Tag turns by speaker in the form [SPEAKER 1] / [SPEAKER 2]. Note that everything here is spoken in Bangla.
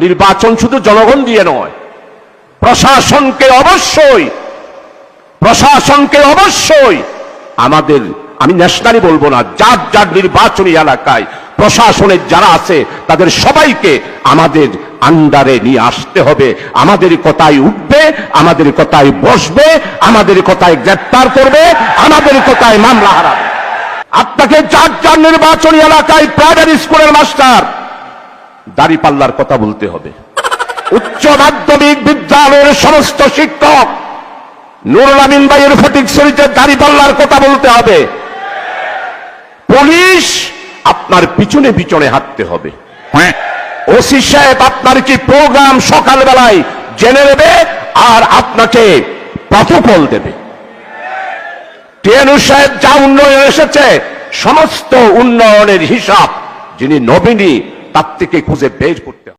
[SPEAKER 1] নির্বাচন শুধু জনগণ দিয়ে নয়, প্রশাসনকে অবশ্যই আমাদের, আমি ন্যাশনালি বলবো না, যার যার নির্বাচনী এলাকায় প্রশাসনের যারা আছে তাদের সবাইকে আমাদের আন্ডারে নিয়ে আসতে হবে। আমাদের কথায় উঠবে, আমাদের কথায় বসবে, আমাদের কথায় গ্রেফতার করবে, আমাদের কথায় মামলা হারাবে। আপনাকে যার যার নির্বাচনী এলাকায় প্রাইমারি স্কুলের মাস্টার দাঁড়িপাল্লার কথা বলতে হবে। উচ্চ মাধ্যমিক বিদ্যালয়ের সমস্ত শিক্ষক নুরুল আমিন ভাইয়ের ফটিকছড়িতে দাঁড়িপাল্লার কথা বলতে হবে। পুলিশ আপনার পিছনে পিছনে হাঁটতে হবে। ওসি সাহেব আপনার কি প্রোগ্রাম সকালবেলায় জেনে নেবে আর আপনাকে প্রটোকল দেবে। টিএনউ সাহেব যা উন্নয়ন এসেছে সমস্ত উন্নয়নের হিসাব যিনি নবীনী তার থেকে খুঁজে বের করতে হবে।